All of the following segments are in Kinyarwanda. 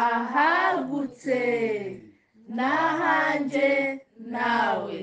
ahagutse n'ahanje nawe.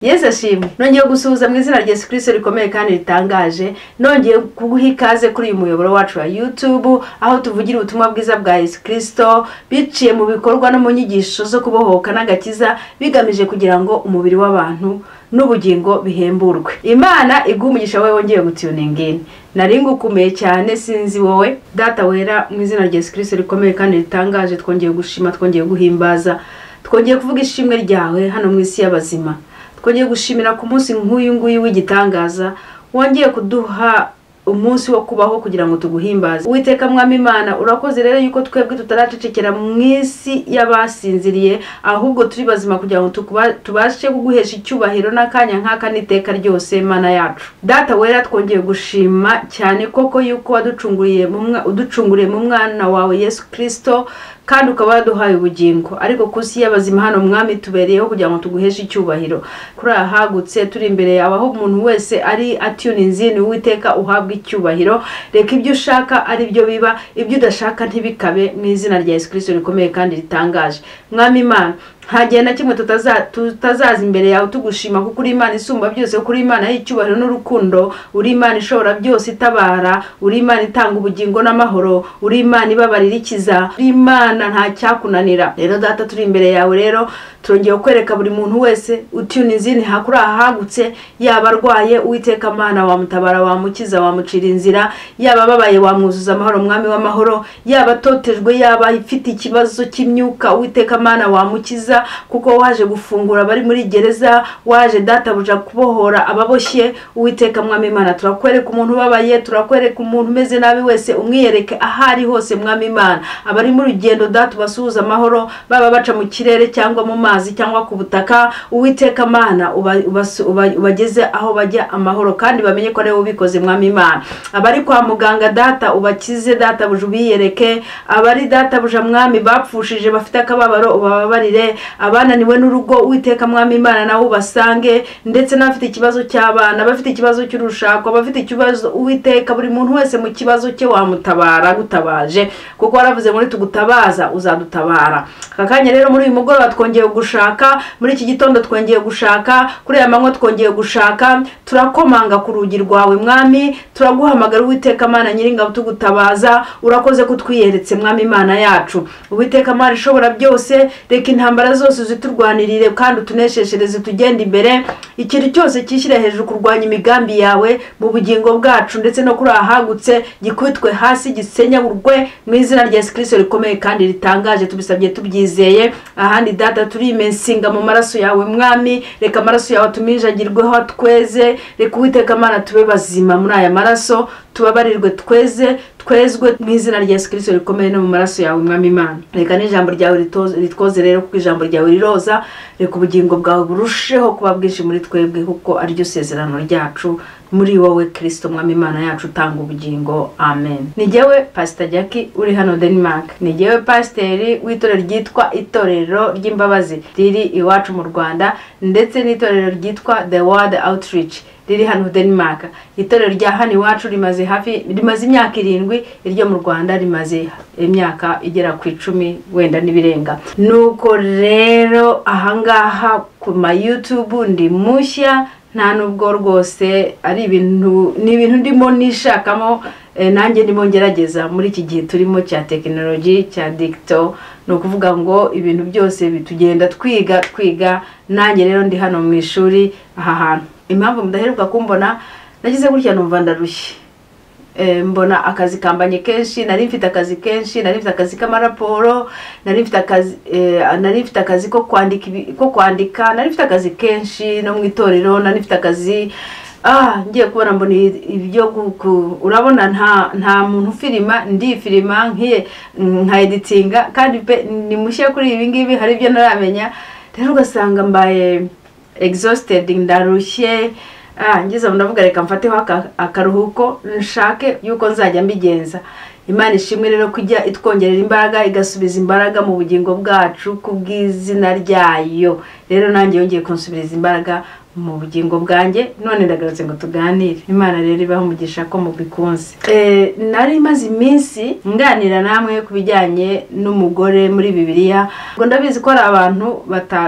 Yesu ashimwe. Nongeye gusuhuza mu izina rya Yesu Kristo rikomeye kandi ritangaje. Nongeye kuguha ikaze kuri uyu muyoboro wacu wa YouTube aho tuvugira ubutumwa bwiza bwa Yesu Kristo biciye mu bikorwa no mu nyigisho zo kubohoka n'agakiza bigamije kugira ngo umubiri w'abantu n'ubugingo bihemburwe. Imana igumugisha wowe wongeye gutuninga. Nari ngukumeye cyane sinzi wowe. Data wera mu izina rya Yesu Kristo rikomeye kandi ritangaje twongeye gushima, twongeye guhimbaza, twongeye kuvuga ishimwe ryawe hano mu isi y'abazima. Twongeye gushimira ku munsi nk'uyu nguyu w'igitangaza wongeye kuduha umunsi wo kubaho kugira ngo tuguhimbaze. Uwiteka Mwami Imana, urakoze rero yuko twebwe tutaracecekera mu isi y'abasinziriye, ahubwo turi bazima kugira ngo tubashe kuguhesha icyubahiro n'akanya nk'aka n'iteka ryose Mana yacu. Data wera twongeye gushima cyane koko yuko uducunguriye mu mwana wawe Yesu Kristo kandi ukaba waduhaye ubugingo. Ariko kusi y'abazima hano Mwami tubereyeho kugira ngo tuguheshe icyubahiro. Kuri ahagutse turi imbere yawe aho umuntu wese ari atune Uwiteka uhabwa icyubahiro. Reka ibyo ushaka ari byo biba, ibyo udashaka ntibikabe mu izina rya Yesu Kristo rikomeye kandi ritangaje. Mwami Imana, hagiye na kimwe tutazaza imbere yawe tugushima kuko uri Imana isumba byose, kuko uri Imana y'icyubahiro n'urukundo, uri Imana ishobora byose itabara, uri Imana itanga ubugingo n'amahoro, uri Imana ibabarira ikiza, uri Imana nta cyakunanira. Rero Data turi imbere yawe rero turongeye kwereka buri muntu wese utune hakuri ahagutse, yaba arwaye Uwiteka Mana wamutabara, wamukiza, wamucira inzira, yaba ababaye wamwuzuza amahoro Mwami w'amahoro, yaba atotejwe, yaba ifite ikibazo cy'imyuka Uwiteka Mana wamukiza, kuko waje gufungura bari muri gereza, waje Data buja kubohora ababoshye. Uwiteka Mwami Imana, turakwereka umuntu ubabaye, turakwereka umuntu umeze nabi wese umwiyereke ahari hose Mwami Imana. Abari mu rugendo Data basuhuza amahoro, baba baca mu kirere cyangwa mu mazi cyangwa ku butaka, Uwiteka Mana ubageze aho bajya amahoro kandi bamenye ko ari wowe ubikoze Mwami Imana. Abari kwa muganga Data ubakize, Data buja ubiyereke. Abari Data buja Mwami bapfushije bafite akababaro ubababarire. Abananiwe n'urugo Uwiteka Mwami Imana nawe ubasange, ndetse n'abafite ikibazo cy'abana, bafite ikibazo cy'urushako, bafite ikibazo Uwiteka buri muntu wese mu kibazo cye wamutabara gutabaje, kuko waravuze muri tugutabaza uzadutabara. Akakanya rero muri uyu mugoroba twongeye gushaka, muri iki gitondo twongeye gushaka, kuri aya manywa twongeye gushaka, turakomanga ku rugi rwawe Mwami, turaguhamagara Uwiteka Mana nyiringabo tugutabaza. Urakoze kutwiyeretse Mwami Imana yacu. Uwiteka Mana ishobora byose, reka intambara zose ziturwanirire kandi utunesheshereze tugenda imbere. Ikintu cyose kishyire hejuru kurwanya imigambi yawe mu bugingo bwacu ndetse no kuri ahagutse gikubitwe hasi gisenyagurwe mu izina rya Yesu Kristo rikomeye kandi ritangaje. Tubisabye tubyizeye. Ahandi Data turi imensinga mu maraso yawe Mwami, reka amaraso yawe tuminjagirweho tweze. Reka Uwiteka Mana tube bazima muri aya maraso, tubabarirwe twezwe mu izina rya Yesu Kristo rikomeye no mu maraso yawe Mwami Imana. Reka n'ijambo ryawe ritwoze rero, kuko ijambo ryawe riroza. Reka ubugingo bwawe burusheho kuba bwinshi muri twebwe, kuko ari ryo sezerano ryacu muri wowe Kristo Mwami Imana yacu utanga ubugingo. Amen. Nijewe Pastor Jackie uri hano Denmark. Nijewe pasiteri w'itorero ryitwa Itorero ry'Imbabazi riri iwacu mu Rwanda, ndetse n'itorero ryitwa The Word Outreach riri hano Denmark. Itorero rya hano iwacu rimaze imyaka 7, iryo mu Rwanda rimaze imyaka igera ku 10 wenda nibirenga. Nuko rero ahangaha ku ma YouTube ndi mushya, nta nubwo rwose ari ibintu ndimo nishakamo, nanjye ndimo ngerageza muri iki gihe turimo cya technology cya digital. No kuvuga ngo ibintu byose bitugenda twiga. Nanjye rero ndi hano mu ishuri aha hantu. Impamvu mudaheruka kumbona, nagize gutya numva ndarushye. Mbona akazi kambanye kenshi, nari mfite akazi kenshi, nari mfite akazi k'amaraporo, nari mfite akazi ko kwandika, nari mfite akazi kenshi no mu itorero, nari mfite akazi ngiye kubona mbona ibyo urabona nta muntu filima, ndi filima nka editinga, kandi ni mushya kuri ibi ngibi, hari ibyo naramenya. Rero ugasanga mbaye exhausted, ndarushye. Ngize ndavuga reka mfateho akaruhuko nshake yuko nzajya mbigenza. Imana ishimwe rero kujya itwongerera imbaraga igasubiza imbaraga mu bugingo bwacu kubw'izina ryayo. Rero nanjye yongeye kunsubiriza imbaraga mu bugingo bwanjye, none ndagarutse ngo tuganire. Imana rero ibaho umugisha ko mubikunze. Nari maze iminsi nganira namwe kubijyanye n'umugore muri Bibiliya. Ngo ndabizi ko ari abantu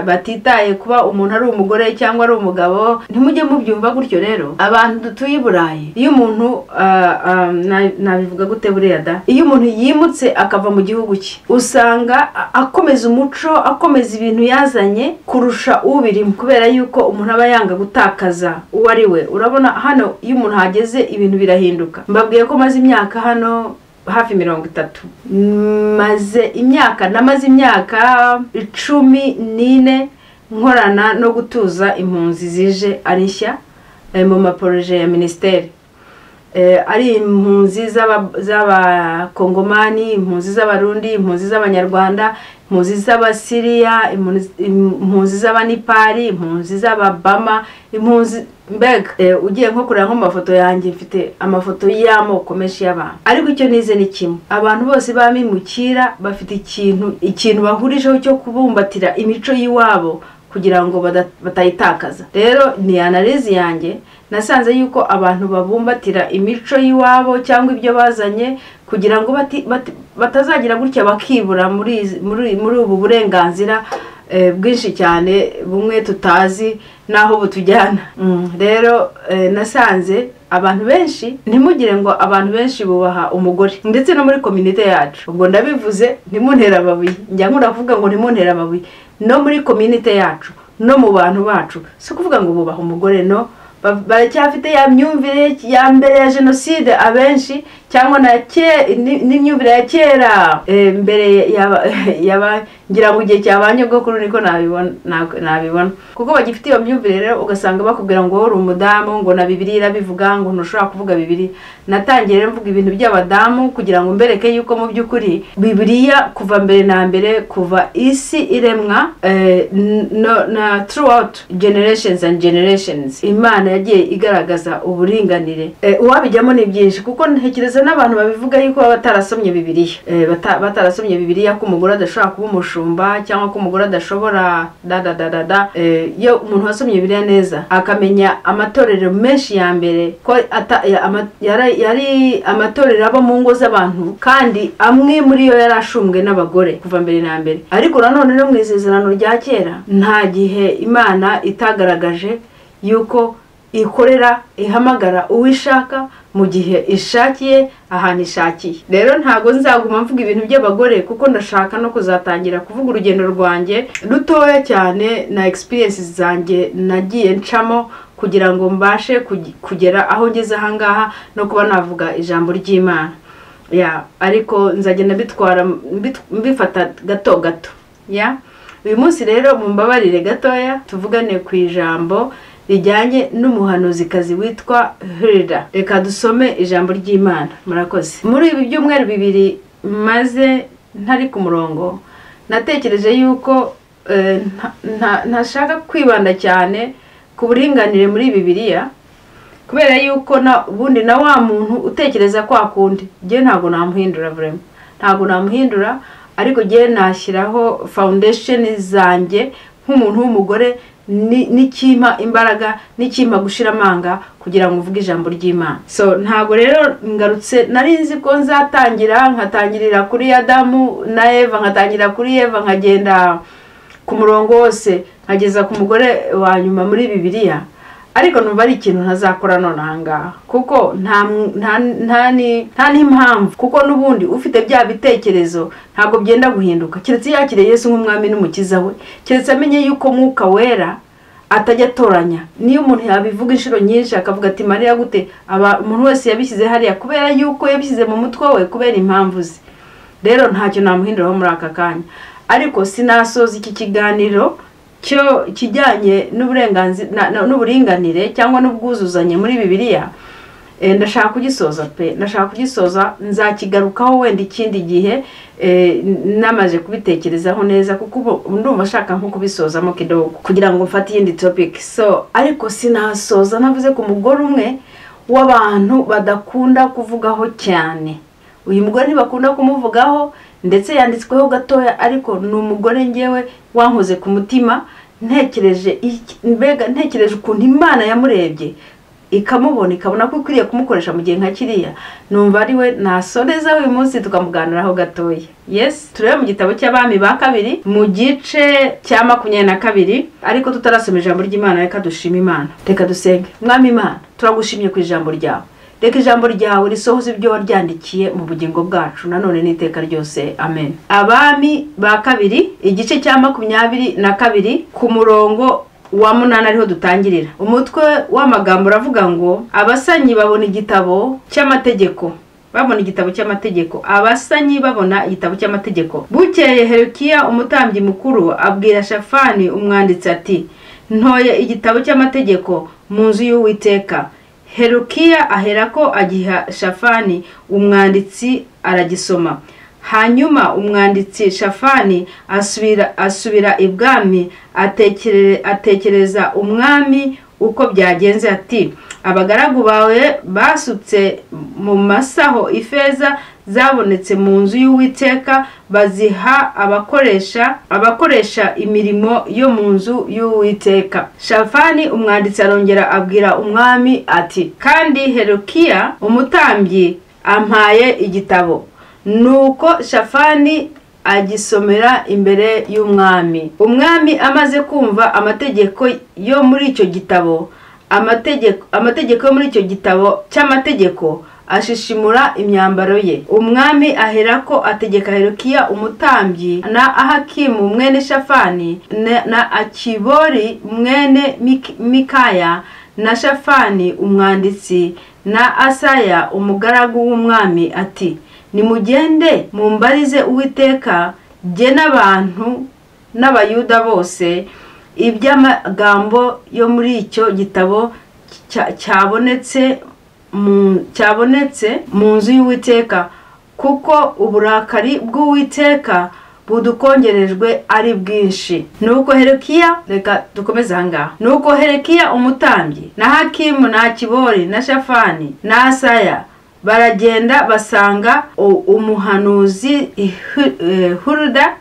batitaye kuba umuntu ari umugore cyangwa ari umugabo, ntimujye mubyumva gutyo. Rero abantu dutuye i Burayi, iyo umuntu nabivuga gute buriya da, iyo umuntu yimutse akava mu gihugu cye, usanga akomeza umuco, akomeza ibintu yazanye kurusha ubirimo, kubera yuko umuntu aba yanga gutakaza uwo ari we. Urabona hano iyo umuntu hageze ibintu birahinduka. Mbabwiye ko maze imyaka hano hafi 30. Namaze imyaka 14 nkorana no gutuza impunzi zije arishya mu maproje ya ministeri. Ari impunzi z'abakongomani, impunzi z'abarundi, impunzi z'abanyarwanda, impunzi z'abasiriya, impunzi z'abanipari, impunzi z'ababama, impunzi mbega ugiye nko kureba nk'amafoto yanjye mfite amafoto y'amoko menshi y'abantu. Ariko icyo nize ni kimwe, abantu bose bamimukira bafite ikintu bahurijeho cyo kubumbatira imico y'iwabo kugira ngo batayitakaza. Rero ni analize yanjye, nasanze yuko abantu babumbatira imico y'iwabo cyangwa ibyo bazanye kugira ngo batazagira gutya bakibura muri ubu burenganzira bwinshi cyane bumwe tutazi naho butujyana. Rero nasanze abantu benshi, ntimugire ngo abantu benshi bubaha umugore, ndetse no muri community yacu. Ubwo ndabivuze ntimuntera amabuye, njya nkuravuga ngo ntimuntera amabuye. No muri community yacu no mu bantu bacu si kuvuga ngo bubaha umugore, no, baracyafite ya myumvire ya mbere ya jenoside abenshi, cyangwa n'imyumvire ya kera mbere ngira ngo igihe cyabanye bwo kuri niko nabibona kuko bagifite iyo myumvire. Rero ugasanga bakubwira ngo uri umudamu, ngo na Bibiliya bivuga ngo ntushobora kuvuga Bibiliya. Natangiye rero mvuga ibintu by'abadamu kugira ngo mbereke yuko mu by'ukuri Bibiliya kuva mbere na mbere, kuva isi iremwa na throughout generations and generations, Imana yagiye igaragaza uburinganire. Uwabijyamo ni byinshi kuko ntekereza n'abantu babivuga yuko batarasomye Bibiliya, batarasomye Bibiliya ko umugore adashobora kuba umushumba cyangwa ko umugore adashobora iyo umuntu wasomye Bibiliya neza akamenya amatorero menshi ya mbere ko yari amatorero aba mu ngo z'abantu, kandi amwe muri yo yarashumbwe n'abagore kuva mbere na mbere. Ariko nanone no mu isezerano rya kera nta gihe Imana itagaragaje yuko ikorera ihamagara uwishaka mu gihe ishakiye ahantu ishakiye. Rero ntago nzaguma mvuga ibintu by'abagore kuko ndashaka no kuzatangira kuvuga urugendo rwanjye rutoya cyane na experiences zanjye nagiye ncamo kugira ngo mbashe kugera aho ngeze ahangaha no kuba navuga ijambo ry'Imana. Ariko nzagenda mbifata gato gato. Uyu munsi rero mumbabarire gatoya tuvugane ku ijambo rijyanye n'umuhanuzikazi witwa Hilda. Reka dusome ijambo ry'Imana. Murakoze. Muri ibi byumweru 2 maze ntari ku murongo, natekereje yuko ntashaka kwibanda cyane ku buringanire muri Bibiliya, kubera yuko ubundi na wa muntu utekereza kwa kundi je ntago namuhindura, vraiment ntago namuhindura. Ariko je nashyiraho foundation zanjye nk'umuntu w'umugore, nikima imbaraga, nikima gushira amanga kugira ngo uvuge ijambo ry'Imana. So ntago rero ngarutse, nari nzi ko nkatangirira kuri Adamu na Eva, nkatangira kuri Eva nkagenda ku murongo wose nkageza ku mugore wa nyuma muri Bibiliya. Ariko numva ari ikintu ntazakora none ahangaha kuko nta n'impamvu, kuko n'ubundi ufite bya bitekerezo ntago byenda guhinduka, keretse yakire Yesu nk'umwami n'umukiza we, keretse amenye yuko Mwuka Wera atajya atoranya. Niyo umuntu yabivuga inshuro nyinshi akavuga ati Mariya gute, umuntu wese yabishyize hariya kubera yuko yabishyize mu mutwe we kubera impamvu ze. Rero ntacyo namuhinduraho muri aka kanya. Ariko sinasoza iki kiganiro cyo kijyanye n'uburinganire cyangwa n'ubwuzuzanye muri Bibiliya. Ndashaka kugisoza, nzakigarukaho wenda ikindi gihe namaze kubitekerezaho neza, kuko ndumva shaka nko kubisozamo kidogo kugira ngo mfate iyindi topic. Ariko sinasoza navuze ku mugore umwe w'abantu badakunda kuvugaho cyane uyu mugore ntibakunda kumuvugaho ndetse yanditsweho gatoya, ariko ni umugore ngewe wankoze ku mutima. Ntekereje ukuntu Imana yamurebye ikamubona, ikabona ko ikwiriye kumukoresha mu gihe nka kiriya. Numva ari we nasoreza uyu munsi tukamuganiraho gatoya. Yes, turebe mu gitabo cy'Abami ba kabiri mu gice cya 22, ariko tutarasoma ijambo ry'Imana. Reka dushime Imana, reka dusenge. Mwami Imana, turagushimye ku ijambo ryawe. Reka ijambo ryawe risohoze ibyo waryandikiye mu bugingo bwacu nanone n'iteka ryose. Amen. Abami ba kabiri igice cya 22 ku murongo wa 8 ariho dutangirira. Umutwe w'amagambo uravuga ngo abasanyi babona igitabo cy'amategeko. Babona igitabo cy'amategeko. Abasanyi babona igitabo cy'amategeko. Bukeye Hezekiya umutambyi mukuru abwira Shafani umwanditsi ati, ntoye igitabo cy'amategeko mu nzu y'Uwiteka. Hezekiya aherako agiha Shafani umwanditsi aragisoma. Hanyuma umwanditsi Shafani asubira ibwami atekereza umwami uko byagenze ati, abagaragu bawe basutse mu masaho ifeza zabonetse mu nzu y'Uwiteka baziha abakoresha imirimo yo mu nzu y'Uwiteka. Shafani umwanditsi arongera abwira umwami ati, kandi Hezekiya umutambyi ampaye igitabo. Nuko Shafani agisomera imbere y'umwami. Umwami amaze kumva amategeko yo muri icyo gitabo, amategeko yo muri icyo gitabo cy'amategeko, ashishimura imyambaro ye. Umwami aherako ategeka Hezekiya umutambyi na Ahakimu mwene Shafani na Akibori mwene Mikaya na Shafani umwanditsi na Asaya umugaragu w'umwami ati, nimugende mumbarize Uwiteka jye n'abantu n'abayuda bose iby'amagambo yo muri icyo gitabo cyabonetse mu nzu y'Uwiteka, kuko uburakari bw'Uwiteka budukongerejwe ari bwinshi. Nuko Hezekiya, reka dukomeze ahangaha. Nuko Hezekiya umutambyi na Hakimu na Akibori na Shafani na Asaya baragenda basanga umuhanuzi Hulda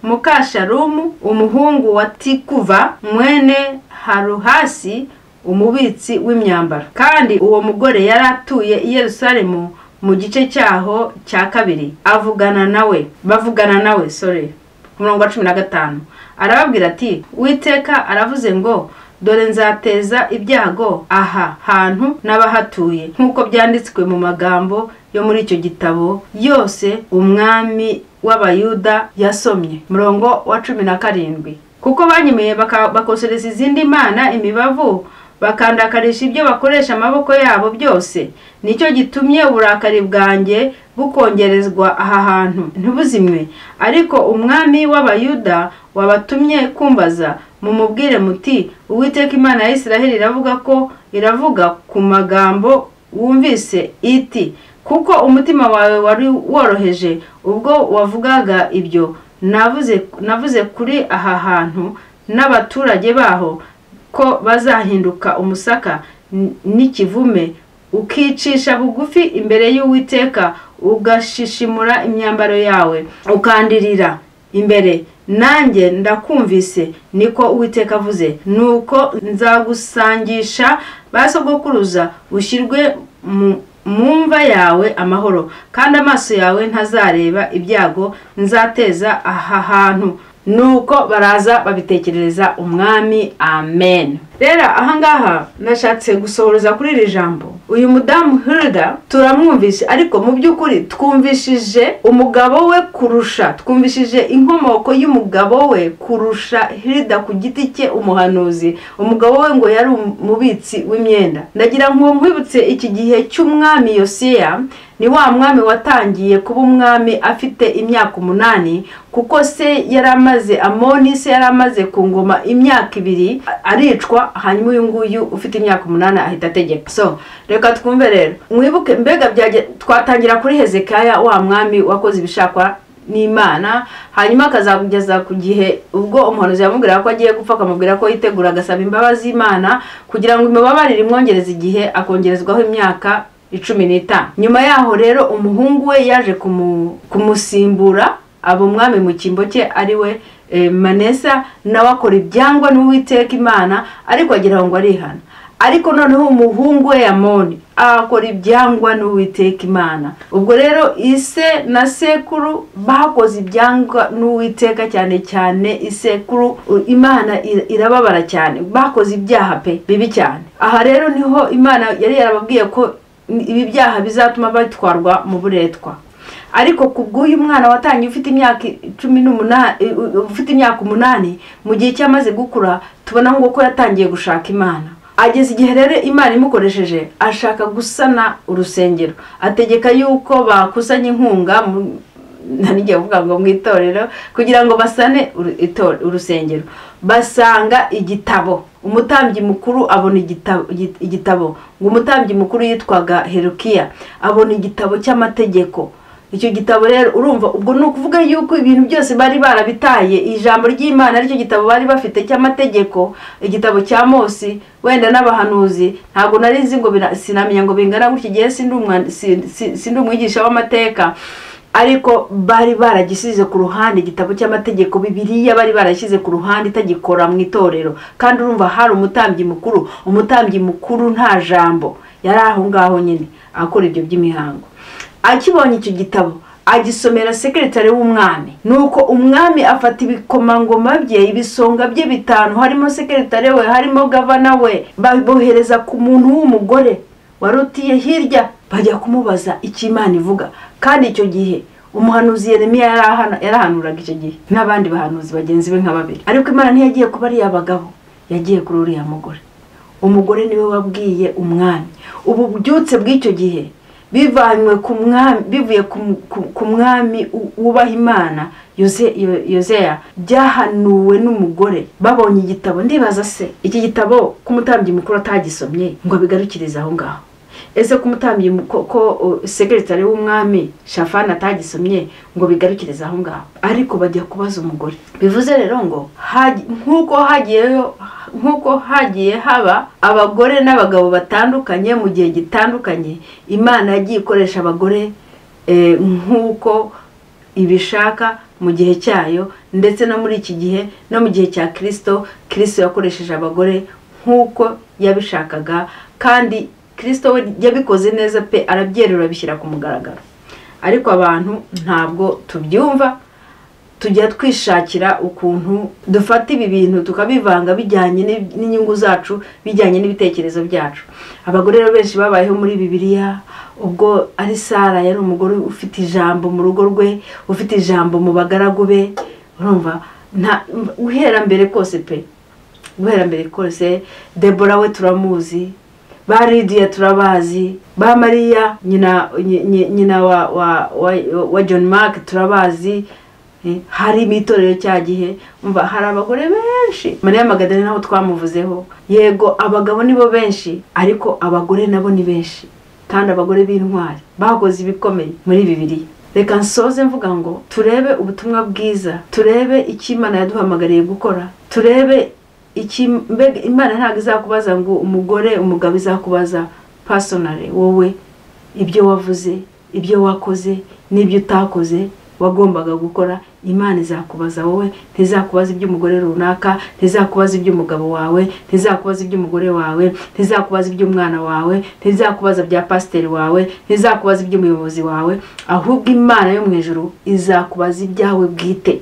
Mukashalumu umuhungu wa Tikuva mwene Haruhasi umubitsi w'imyambaro. Kandi uwo mugore yari atuye i Yerusalemu mu gice cyaho cya kabiri. Bavugana nawe ku murongo wa 15 arababwira ati, Uwiteka aravuze ngo, dore nzateza ibyago aha hantu n'abahatuye, nk'uko byanditswe mu magambo yo muri icyo gitabo yose umwami w'Abayuda yasomye. Murongo wa 17, kuko banyemeye bakosereza izindi mana imibavu, bakandakarisha ibyo bakoresha amaboko yabo byose, nicyo gitumye uburakari bwanjye bukongerezwa aha hantu ntibuzimwe. Ariko umwami w'Abayuda wabatumye kumbaza, mumubwire muti, Uwiteka Imana ya Isiraheli iravuga ku magambo wumvise iti, kuko umutima wawe wari woroheje ubwo wavugaga ibyo, navuze kuri aha hantu n'abaturage baho ko bazahinduka umusaka n'ikivume, ukicisha bugufi imbere y'Uwiteka, ugashishimura imyambaro yawe, ukandirira imbere, nanjye ndakumvise, niko Uwiteka avuze. Nuko nzagusangisha basogokuruza, ushyirwe mu mva yawe amahoro, kandi amaso yawe ntazareba ibyago nzateza aha hantu. Nuko baraza babitekerereza umwami. Amen. Rero ahangaha nashatse gusohoreza kuri iri jambo. Uyu mudamu Hulda turamwumvishe, ariko mu by'ukuri twumvishije umugabo we twumvishije inkomoko y'umugabo we kurusha Hulda ku giti cye umuhanuzi. Umugabo we ngo yari umubitsi w'imyenda. Ndagira ngo nkwibutse iki gihe cy'umwami Yosiya, ni wa mwami watangiye kuba umwami afite imyaka 8, kuko se yaramaze Amoni se yaramaze ku ngoma imyaka 2 aricwa, hanyuma uyu nguyu ufite imyaka 8 ahita ategeka. So reka twumve rero, mwibuke mbega twatangira kuri Hezekiya wa mwami wakoze ibishakwa n'Imana, hanyuma akazageza ku gihe ubwo umuhanuzi yamubwira ko agiye gupfa, akamubwira ko yitegura agasaba imbabazi Imana kugira ngo imubabarire imwongereze igihe, akongerezwaho imyaka 15. Nyuma yaho rero umuhungu we yaje kumusimbura abo umwami mu cyimbo cye ari we Manesa, nawe akora ibyangwa n'Uwiteka Imana, ariko agira ngo arihana. Ariko noneho umuhungu we Amoni akora ibyangwa n'Uwiteka Imana. Ubwo rero ise na sekuru bakoze ibyangwa n'Uwiteka, cyane cyane isekuru Imana irababara cyane, bakoze ibyaha pe bibi cyane. Aha rero niho Imana yari yarababwiye ko ibi byaha bizatuma batwarwa mu buretwa. Ariko kubw'uyu mwana watangiye ufite imyaka 18, ufite imyaka 8, mu gihe cyamaze gukura tubona ngo ko yatangiye gushaka Imana. Ageze igihe rero Imana imukoresheje ashaka gusana urusengero, ategeka yuko bakusanya inkunga nanigiye kuvuga ngo mu itorero kugira ngo basane urusengero. Basanga igitabo, umutambyi mukuru abona igitabo ngo umutambyi mukuru yitwaga Herukiya abona igitabo cy'amategeko. Icyo gitabo rero urumva ubwo no kuvuga yuko ibintu byose bari barabitaye, ijambo ry'Imana aricyo gitabo bari bafite cy'amategeko, igitabo cya Mose wenda n'abahanuzi. Ntago nari nzi ngo sinamenya ngo bingana gutya, igihe sindi umwigisha w'amateka, ariko bari baragisize ku ruhande igitabo cy'amategeko. Bibiliya bari barashyize ku ruhande itagikora mu itorero, kandi urumva hari umutambyi mukuru nta jambo, yari aho ngaho nyine akora ibyo by'imihango. Akibonye icyo gitabo agisomera sekretari w'umwami, nuko umwami afata ibikomangoma bye, ibisonga bye 5, harimo sekretari we, harimo gavana we, babohereza ku muntu w'umugore warutiye hirya, bajya kumubaza icyo Imana ivuga. Kandi icyo gihe umuhanuzi Yeremiya yarahanuraga icyo gihe n'abandi bahanuzi bagenzi be nka 2. Ariko Imana ntiyagiye kuba ari abagabo, yagiye kuri uriya mugore. Umugore niwe wabwiye umwami. Ubu byutse bw'icyo gihe bivanywe ku mwami, bivuye ku mwami wubaha Imana Yoseya, byahanuwe n'umugore. Babonye igitabo, ndibaza se iki gitabo k'umutambyi mukuru atagisomye ngo bigarukirize aho ngaho. Ese k'umutambyi ko sekretari w'umwami Shafani atagisomye ngo bigarukirize aho ngaho. Ariko bajya kubaza umugore. Bivuze rero ngo nkuko hagiye haba abagore n'abagabo batandukanye mu gihe gitandukanye, Imana yagiye ikoresha abagore nkuko ibishaka mu gihe cyayo, ndetse no muri iki gihe no mu gihe cya Kristo yakoresheje abagore nkuko yabishakaga, kandi Kristo we yabikoze neza pe, arabyerura bishyira ku mugaragaro. Ariko abantu ntabwo tubyumva, tujya twishakira ukuntu dufata ibi bintu tukabivanga bijyanye n'inyungu zacu, bijyanye n'ibitekerezo byacu. Abagore rero benshi babayeho muri Bibiliya, ubwo ari Sara yari umugore ufite ijambo mu rugo rwe, ufite ijambo mu bagaragu be. Urumva guhera mbere kose Debora we turamuzi, ba Lidiya turabazi, ba Mariya nyina wa John Mark turabazi. Hari imitorero cya gihe umva hari abagore benshi. Mariya Magadalena naho twamuvuzeho. Yego abagabo nibo benshi, ariko abagore nabo ni benshi, kandi abagore b'intwari bakoze ibikomeye muri Bibiliya. Reka nsoze mvuga ngo turebe ubutumwa bwiza, turebe icyo Imana yaduhamagariye gukora, turebe Imana ntabwo izakubaza ngo umugabo izakubaza personally wowe ibyo wavuze, ibyo wakoze n'ibyo utakoze wagombaga gukora. Imana izakubaza wowe, ntizakubaza iby'umugore runaka, ntizakubaza iby'umugabo wawe, ntizakubaza iby'umugore wawe, ntizakubaza iby'umwana wawe, ntizakubaza bya pasiteri wawe, ntizakubaza iby'umuyobozi wawe, ahubwo Imana yo mu ijuru izakubaza ibyawe bwite.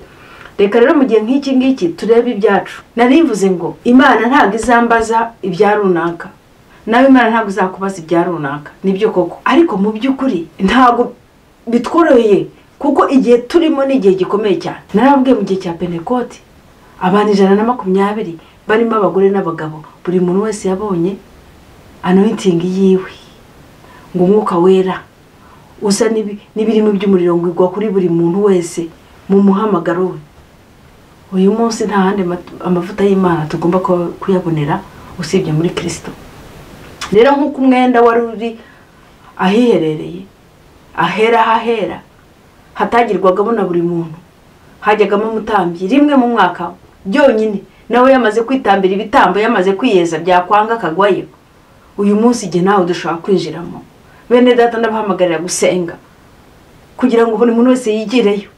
Reka rero mu gihe nk'iki ngiki turebe ibyacu. Narivuze ngo Imana ntabwo izambaza ibya runaka, nawe Imana ntabwo izakubaza ibya runaka. Nibyo koko, ariko mu by'ukuri ntabwo bitworoheye, kuko igihe turimo ni igihe gikomeye cyane. Narabwiye mu gihe cya Pentekote abantu 120 barimo abagore n'abagabo, buri muntu wese yabonye anointing yiwe, ngo umwuka wera usa n'ibirimo by'umuriro ngwigwa kuri buri muntu wese mu muhamagaro we. Uyu munsi nta handi amavuta y'Imana tugomba kuyabonera usibye muri Kristo. Rero nk'uko umwenda wari uri ahiherereye, ahera hatagirwagamo na buri muntu, hajyagamo umutambyi rimwe mu mwaka byonyine, nawe yamaze kwitambira ibitambo, yamaze kwiyeza byakwanga akagwayo. Uyu munsi igihe nawe dushaka kwinjiramo, bene data ndabahamagarira gusenga kugira ngo buri muntu wese yigireyo.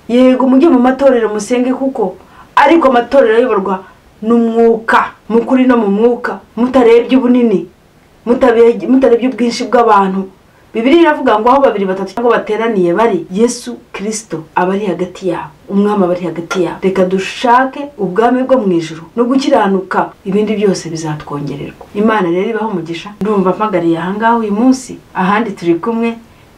Yego mujye mu matorero musenge kuko ariko amatorero ayoborwa n'umwuka, mukuri no mu mwuka, mutarebye ubunini, mutarebye ubwinshi bw'abantu. Bibiliya iravuga ngo aho 2 3 cyangwa bateraniye bari, Yesu Kristo abari hagati yabo, umwami abari hagati yabo. Reka dushake ubwami bwo mu ijuru no gukiranuka, ibindi byose bizatwongererwa. Imana rero ibaho umugisha. Ndumva mpagariye aha ngaho uyu munsi, ahandi turi kumwe,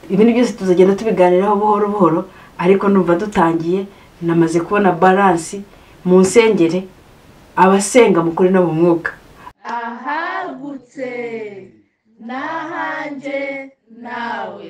ibindi byose tuzagenda tubiganiraho buhoro buhoro, ariko ndumva dutangiye. Namaze kubona balance mu nsengere, abasenga mukuri no mu mwuka. Ahagutse n'ahanje nawe.